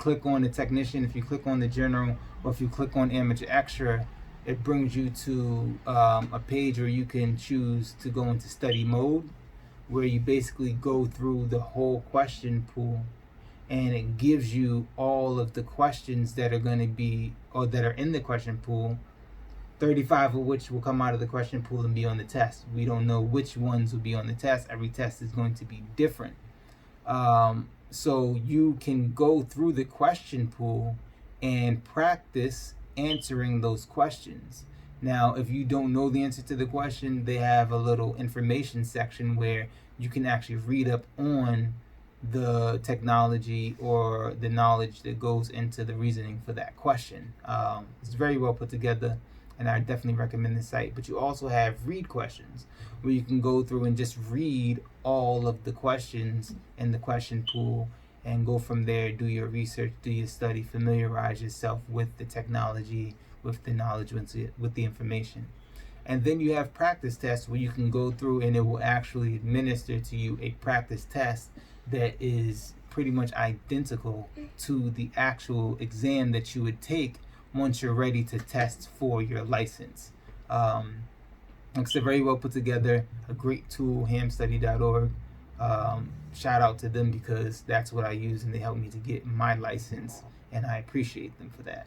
click on the technician, if you click on the general, or if you click on amateur extra, it brings you to a page where you can choose to go into study mode, where you basically go through the whole question pool, and it gives you all of the questions that are going to be, or that are in the question pool, 35 of which will come out of the question pool and be on the test. We don't know which ones will be on the test. Every test is going to be different. So you can go through the question pool and practice answering those questions. Now, if you don't know the answer to the question, they have a little information section where you can actually read up on the technology or the knowledge that goes into the reasoning for that question. It's very well put together, and I definitely recommend this site. But you also have read questions, where you can go through and just read all of the questions in the question pool and go from there, do your research, do your study, familiarize yourself with the technology, with the knowledge, with the information. And then you have practice tests, where you can go through and it will actually administer to you a practice test that is pretty much identical to the actual exam that you would take once you're ready to test for your license. It's very well put together, a great tool, hamstudy.org. Shout out to them, because that's what I use and they helped me to get my license, and I appreciate them for that.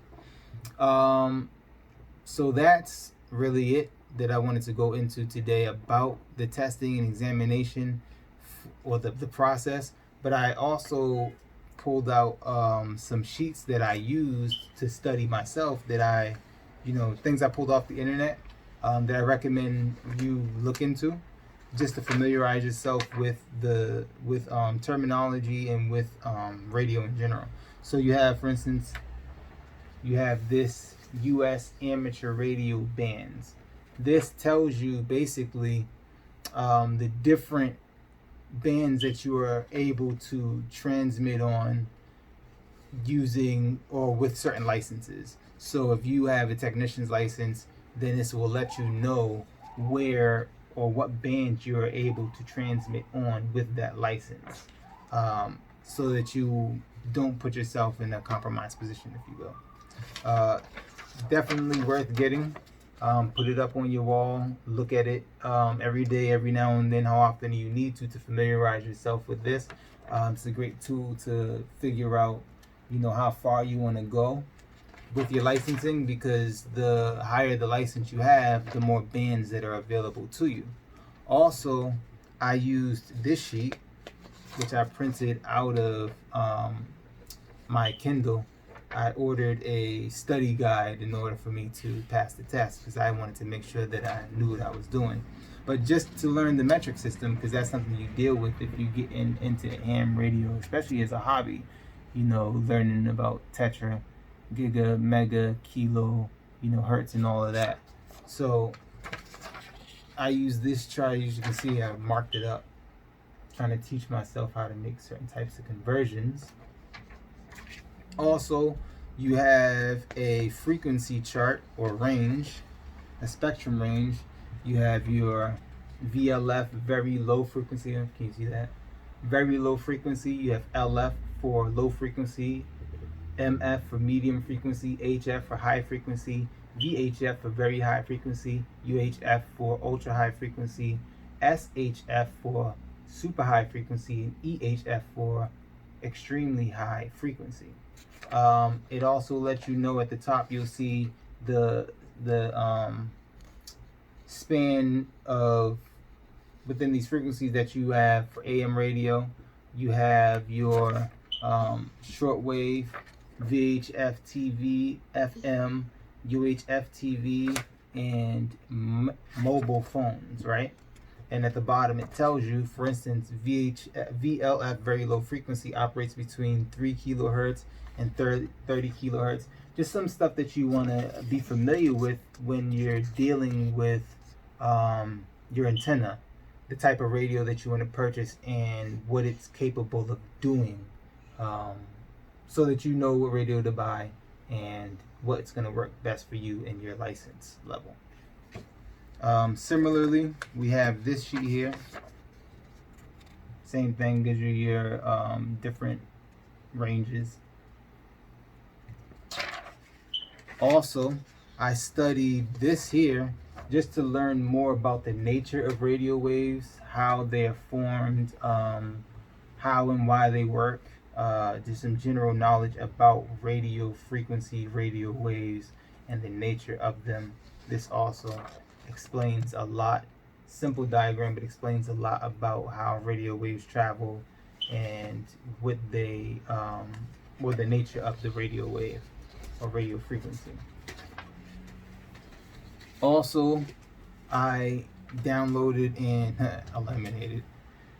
So that's really it that I wanted to go into today about the testing and examination, or the process. But I also pulled out some sheets that I used to study myself, that I, things I pulled off the internet, that I recommend you look into, just to familiarize yourself with terminology and with radio in general. So you have, for instance, you have this U.S. amateur radio bands. This tells you basically the different bands that you are able to transmit on using or with certain licenses. So if you have a technician's license, then this will let you know where or what band you are able to transmit on with that license, so that you don't put yourself in a compromised position, if you will. Definitely worth getting. Put it up on your wall, look at it every day, every now and then, how often you need to familiarize yourself with this. It's a great tool to figure out, how far you want to go with your licensing, because the higher the license you have, the more bands that are available to you. Also, I used this sheet, which I printed out of my Kindle. I ordered a study guide in order for me to pass the test, because I wanted to make sure that I knew what I was doing. But just to learn the metric system, because that's something you deal with if you get into ham radio, especially as a hobby, learning about tetra, giga, mega, kilo, hertz and all of that. So I use this chart. As you can see, I marked it up, trying to teach myself how to make certain types of conversions. Also, you have a frequency chart or range, a spectrum range. You have your VLF, very low frequency. Can you see that? Very low frequency. You have LF for low frequency, MF for medium frequency, HF for high frequency, VHF for very high frequency, UHF for ultra high frequency, SHF for super high frequency, and EHF for extremely high frequency. It also lets you know at the top, you'll see the span of within these frequencies that you have for AM radio. You have your shortwave, VHF TV, FM, UHF TV, and mobile phones, right? And at the bottom it tells you, for instance, VLF, very low frequency, operates between 3 kilohertz and 30 kilohertz. Just some stuff that you want to be familiar with when you're dealing with your antenna, the type of radio that you want to purchase and what it's capable of doing, so that you know what radio to buy and what's going to work best for you and your license level. Similarly, we have this sheet here. Same thing, gives you your different ranges. Also, I studied this here just to learn more about the nature of radio waves, how they are formed, how and why they work, just some general knowledge about radio frequency, radio waves, and the nature of them. This also explains a lot. Simple diagram, but explains a lot about how radio waves travel and what they, or the nature of the radio wave or radio frequency. Also, I downloaded and eliminated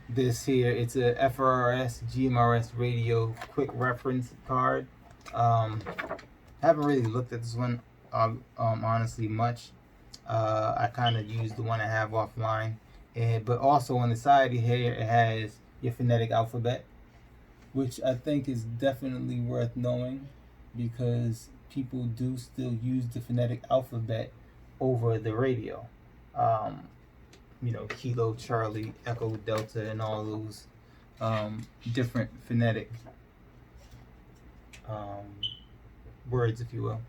this here. It's a FRS GMRS radio quick reference card. Haven't really looked at this one honestly much. I kind of use the one I have offline, but also on the side here it has your phonetic alphabet, which I think is definitely worth knowing because people do still use the phonetic alphabet over the radio. Kilo, Charlie, Echo, Delta, and all those different phonetic words, if you will.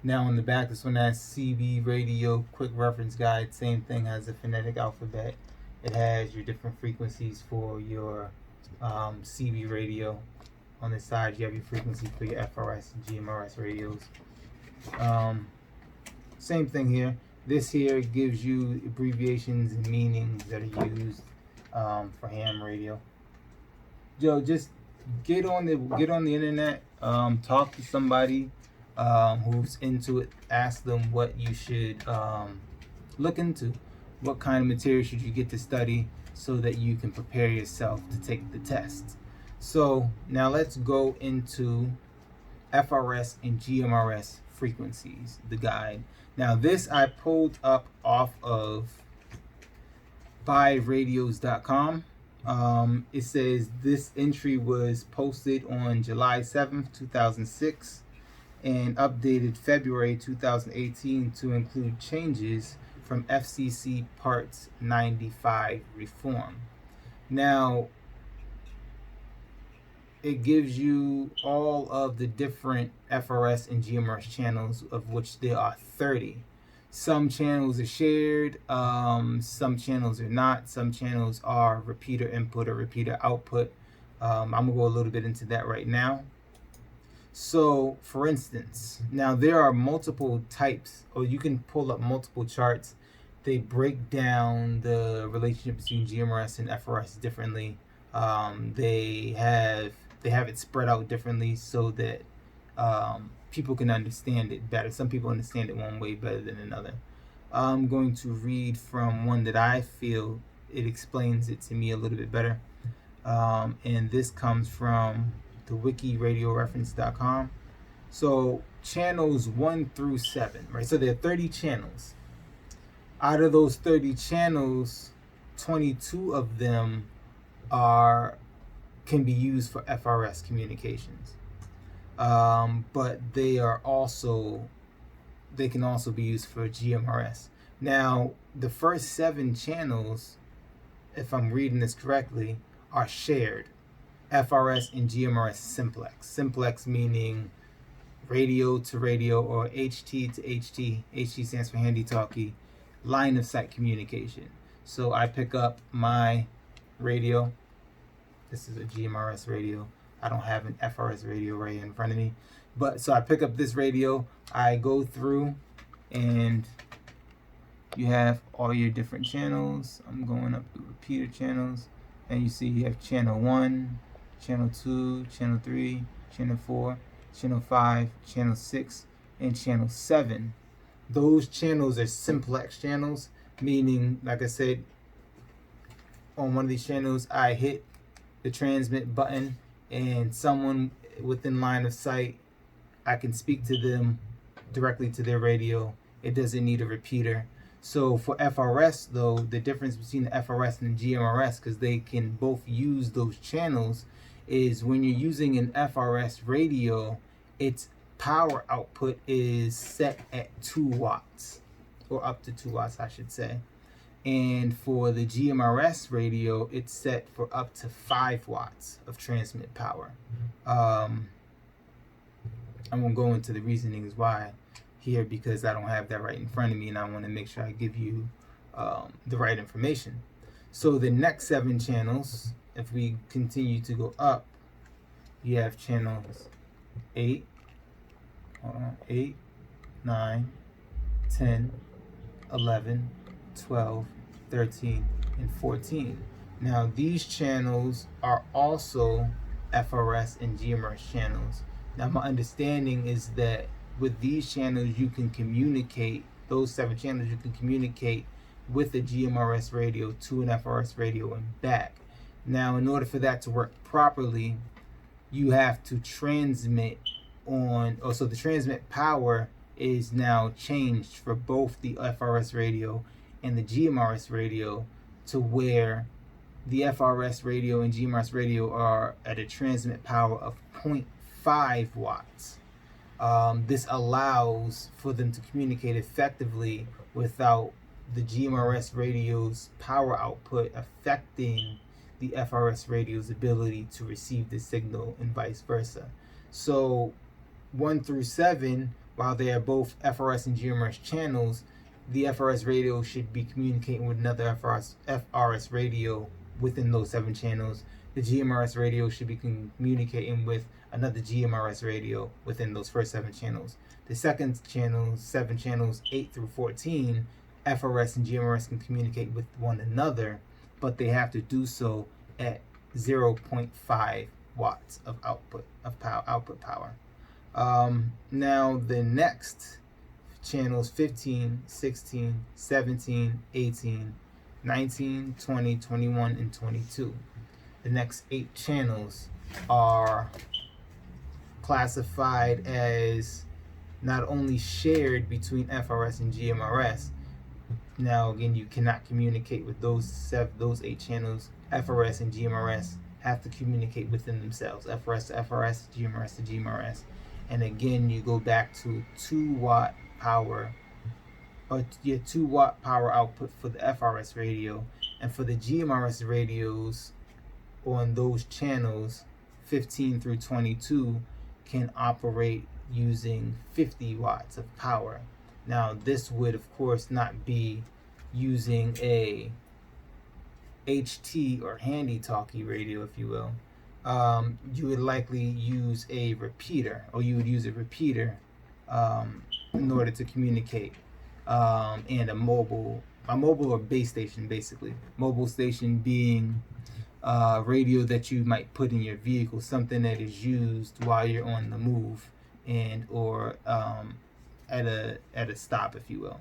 Now on the back, this one has CB Radio Quick Reference Guide. Same thing, has a phonetic alphabet. It has your different frequencies for your CB radio. On the side, you have your frequency for your FRS and GMRS radios. Same thing here. This here gives you abbreviations and meanings that are used for ham radio. Joe, just get on the internet, talk to somebody who's into it. Ask them what you should look into. What kind of material should you get to study so that you can prepare yourself to take the test. So now let's go into FRS and GMRS frequencies, the guide. Now this I pulled up off of buyradios.com. It says this entry was posted on July 7th, 2006 and updated February 2018 to include changes from FCC Parts 95 reform. Now, it gives you all of the different FRS and GMRS channels, of which there are 30. Some channels are shared, some channels are not. Some channels are repeater input or repeater output. I'm gonna go a little bit into that right now. So, for instance, now there are multiple types, or you can pull up multiple charts. They break down the relationship between GMRS and FRS differently. They have it spread out differently so that people can understand it better. Some people understand it one way better than another. I'm going to read from one that I feel it explains it to me a little bit better. And this comes from the wikiradioreference.com. So channels 1 through 7, right? So there are 30 channels. Out of those 30 channels, 22 of them can be used for FRS communications. But they can also be used for GMRS. Now, the first 7 channels, if I'm reading this correctly, are shared. FRS and GMRS simplex. Simplex meaning radio to radio, or HT to HT. HT stands for handy talkie, line of sight communication. So I pick up my radio. This is a GMRS radio. I don't have an FRS radio right in front of me. But so I pick up this radio, I go through, and you have all your different channels. I'm going up to repeater channels, and you see you have channel 1, channel 2, channel 3, channel 4, channel 5, channel 6, and channel 7. Those channels are simplex channels, meaning, like I said, on one of these channels, I hit the transmit button, and someone within line of sight, I can speak to them directly to their radio. It doesn't need a repeater. So for FRS, though, the difference between the FRS and the GMRS, because they can both use those channels, is when you're using an FRS radio, its power output is set at 2 watts, or up to 2 watts, I should say. And for the GMRS radio, it's set for up to 5 watts of transmit power. I'm going to go into the reasonings why here because I don't have that right in front of me, and I want to make sure I give you the right information. So the next 7 channels, if we continue to go up, you have channels 8, 8, 9, 10, 11, 12, 13, and 14. Now these channels are also FRS and GMRS channels. Now my understanding is that with these channels you can communicate, those 7 channels you can communicate with a GMRS radio to an FRS radio and back. Now in order for that to work properly, you have to transmit on, so the transmit power is now changed for both the FRS radio and the GMRS radio to where the FRS radio and GMRS radio are at a transmit power of 0.5 watts. This allows for them to communicate effectively without the GMRS radio's power output affecting the FRS radio's ability to receive the signal and vice versa. So 1 through 7, while they are both FRS and GMRS channels, the FRS radio should be communicating with another FRS radio within those 7 channels. The GMRS radio should be communicating with another GMRS radio within those first 7 channels. The second channel, 7 channels 8 through 14, FRS and GMRS can communicate with one another, but they have to do so at 0.5 watts of output power. Now the next channels 15, 16, 17, 18, 19, 20, 21, and 22. The next 8 channels are classified as not only shared between FRS and GMRS. Now again, you cannot communicate with those 8 channels. FRS and GMRS have to communicate within themselves. FRS to FRS, GMRS to GMRS. And again, you go back to 2 watt power, or 2 watt power output for the FRS radio, and for the GMRS radios on those channels 15 through 22 can operate using 50 watts of power. Now this would of course not be using a HT or handy talkie radio, if you will. You would likely use a repeater, or you would use a repeater in order to communicate, and a mobile or base station, basically. Mobile station being radio that you might put in your vehicle, something that is used while you're on the move and or at a stop, if you will.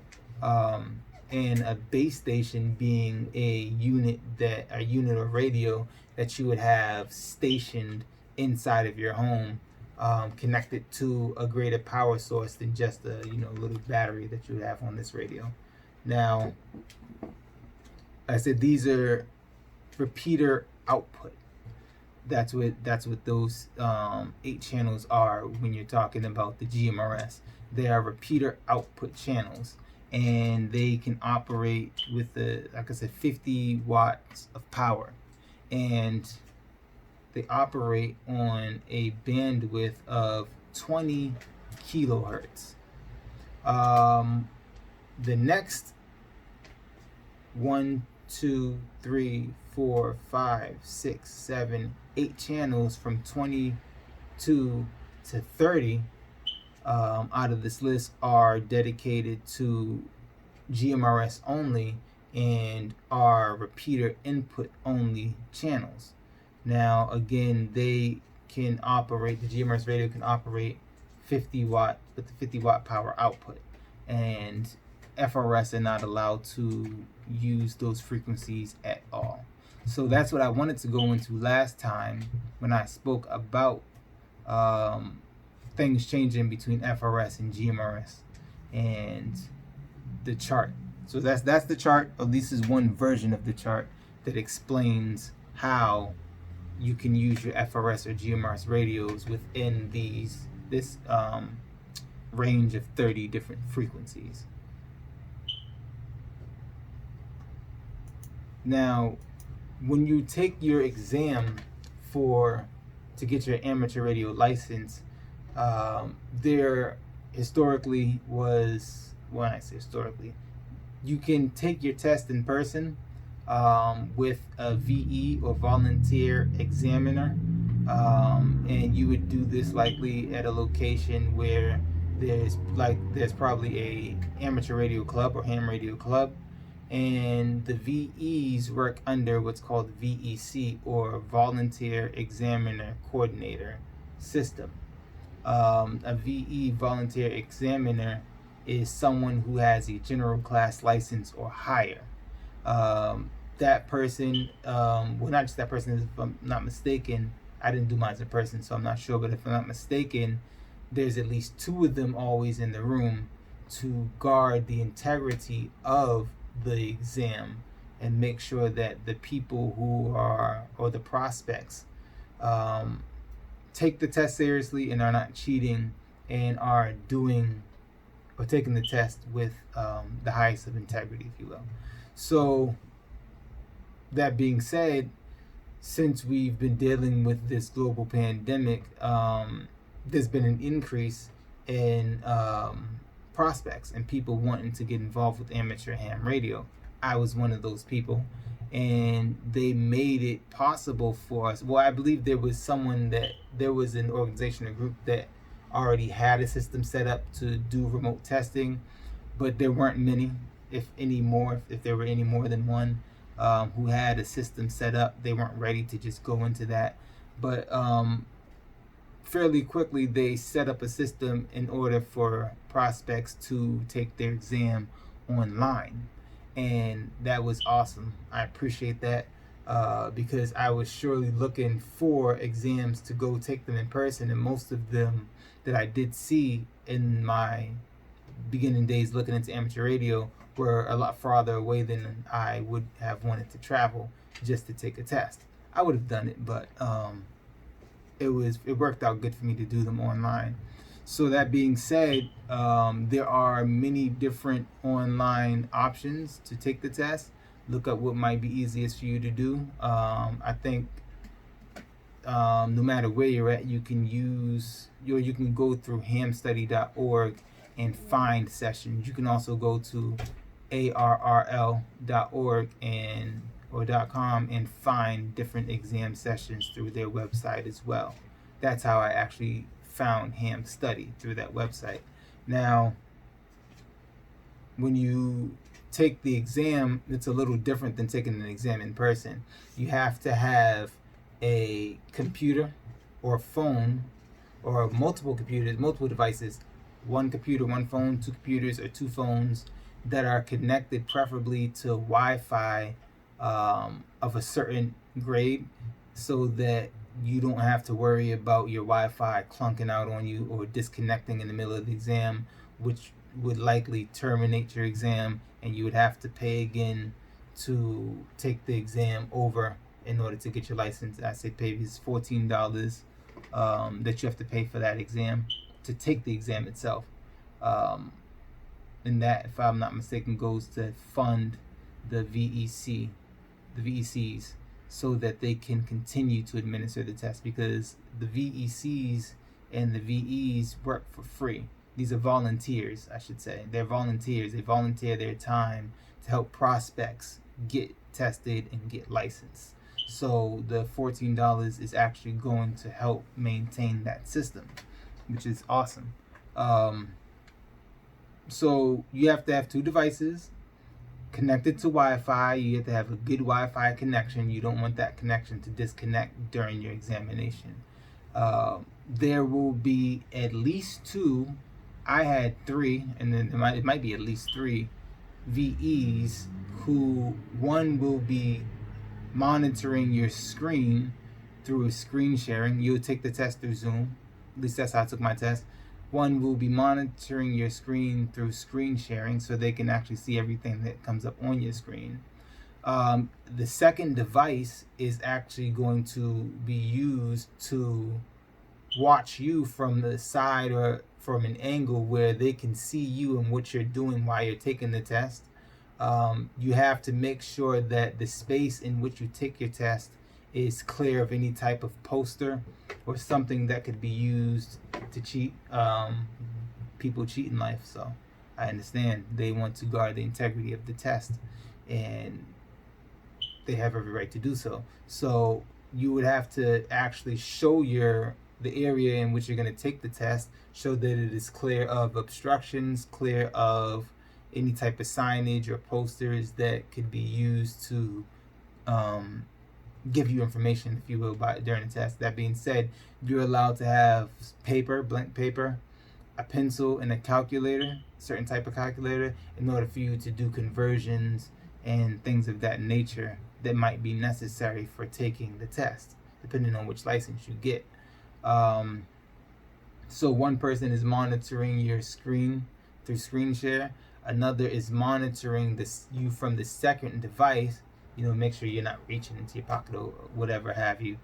And a base station being a unit or radio that you would have stationed inside of your home, connected to a greater power source than just a little battery that you have on this radio. Now, I said these are repeater output. That's what those 8 channels are when you're talking about the GMRS. They are repeater output channels, and they can operate with like I said, 50 watts of power, and they operate on a bandwidth of 20 kilohertz. The next 1, 2, 3, 4, 5, 6, 7, 8 channels from 22 to 30 out of this list are dedicated to GMRS only and are repeater input only channels. Now again, they can operate, the GMRS radio can operate 50 watt with the 50 watt power output, and FRS are not allowed to use those frequencies at all. So that's what I wanted to go into last time when I spoke about things changing between FRS and GMRS and the chart. So that's the chart, or at least is one version of the chart that explains how you can use your FRS or GMRS radios within this range of 30 different frequencies. Now, when you take your exam to get your amateur radio license, there historically was, when I say historically, you can take your test in person with a VE or volunteer examiner, and you would do this likely at a location where there's probably a amateur radio club or ham radio club, and the VEs work under what's called VEC, or Volunteer Examiner Coordinator system. A VE, volunteer examiner, is someone who has a general class license or higher. That person, well, not just that person, if I'm not mistaken, I didn't do mine in person, so I'm not sure, but if I'm not mistaken, there's at least 2 of them always in the room to guard the integrity of the exam and make sure that the people who are, or the prospects, take the test seriously and are not cheating and are doing or taking the test with the highest of integrity, if you will. So that being said, since we've been dealing with this global pandemic, there's been an increase in prospects and people wanting to get involved with amateur ham radio. I was one of those people, and they made it possible for us. Well, I believe there was an organization or group that already had a system set up to do remote testing, but there weren't many, if there were any more than one, who had a system set up. They weren't ready to just go into that, but fairly quickly they set up a system in order for prospects to take their exam online, and that was awesome. I appreciate that, because I was surely looking for exams to go take them in person, and most of them that I did see in my beginning days looking into amateur radio were a lot farther away than I would have wanted to travel just to take a test. I would have done it, but it worked out good for me to do them online. So that being said, there are many different online options to take the test. Look up what might be easiest for you to do. I think no matter where you're at, you can go through hamstudy.org and find sessions. You can also go to arrl.org or .com and find different exam sessions through their website as well. That's how I actually found Ham Study, through that website. Now, when you take the exam, it's a little different than taking an exam in person. You have to have a computer or a phone, or multiple computers, multiple devices, 1 computer, 1 phone, 2 computers, or 2 phones that are connected preferably to Wi-Fi of a certain grade, so that you don't have to worry about your Wi-Fi clunking out on you or disconnecting in the middle of the exam, which would likely terminate your exam, and you would have to pay again to take the exam over in order to get your license. I say pay, because $14 that you have to pay for that exam to take the exam itself. And that, if I'm not mistaken, goes to fund the VECs, so that they can continue to administer the test, because the VECs and the VEs work for free. These are volunteers, I should say. They're volunteers. They volunteer their time to help prospects get tested and get licensed. So the $14 is actually going to help maintain that system, which is awesome. So you have to have 2 devices connected to Wi-Fi. You have to have a good Wi-Fi connection. You don't want that connection to disconnect during your examination. There will be at least 2. I had 3, and then it might be at least 3 VEs who, one will be monitoring your screen through screen sharing. You'll take the test through Zoom. At least that's how I took my test. One will be monitoring your screen through screen sharing, so they can actually see everything that comes up on your screen. The second device is actually going to be used to watch you from the side or from an angle where they can see you and what you're doing while you're taking the test. You have to make sure that the space in which you take your test is clear of any type of poster or something that could be used to cheat. people cheat in life, so I understand they want to guard the integrity of the test, and they have every right to do so. So you would have to actually show the area in which you're going to take the test, show that it is clear of obstructions, clear of any type of signage or posters that could be used to give you information, if you will, during the test. That being said, you're allowed to have paper, blank paper, a pencil, and a calculator, certain type of calculator, in order for you to do conversions and things of that nature that might be necessary for taking the test, depending on which license you get. So one person is monitoring your screen through screen share. Another is monitoring you from the second device. Make sure you're not reaching into your pocket or whatever have you.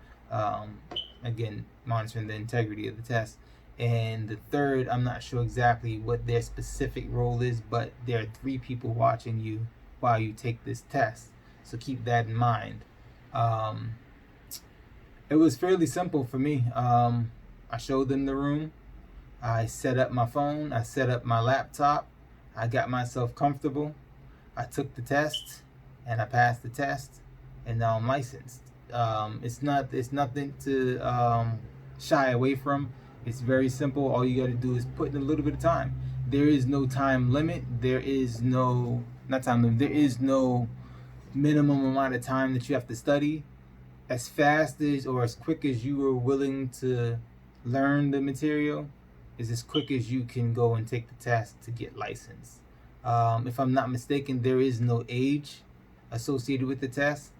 Again, monitoring the integrity of the test. And the third, I'm not sure exactly what their specific role is, but there are 3 people watching you while you take this test. So keep that in mind. It was fairly simple for me. I showed them the room. I set up my phone. I set up my laptop. I got myself comfortable. I took the test, and I passed the test, and now I'm licensed. It's nothing to shy away from. It's very simple. All you got to do is put in a little bit of time. There is no time limit. There is no minimum amount of time that you have to study. As fast as or as quick as you are willing to learn the material is as quick as you can go and take the test to get licensed. If I'm not mistaken, there is no age associated with the test.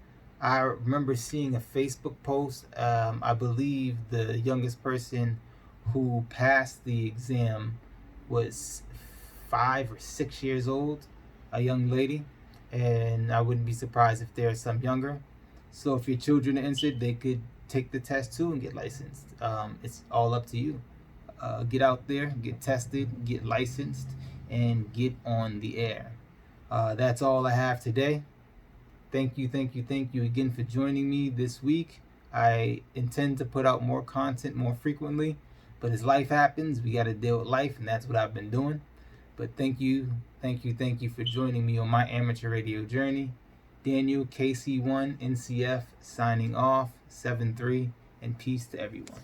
I remember seeing a Facebook post. I believe the youngest person who passed the exam was 5 or 6 years old, a young lady, and I wouldn't be surprised if there's some younger. So if your children are interested, they could take the test too and get licensed. It's all up to you. Get out there, get tested, get licensed, and get on the air. That's all I have today. Thank you again for joining me this week. I intend to put out more content more frequently, but as life happens, we got to deal with life, and that's what I've been doing. But thank you for joining me on my amateur radio journey. Daniel, KC1 NCF, signing off, 7-3, and peace to everyone.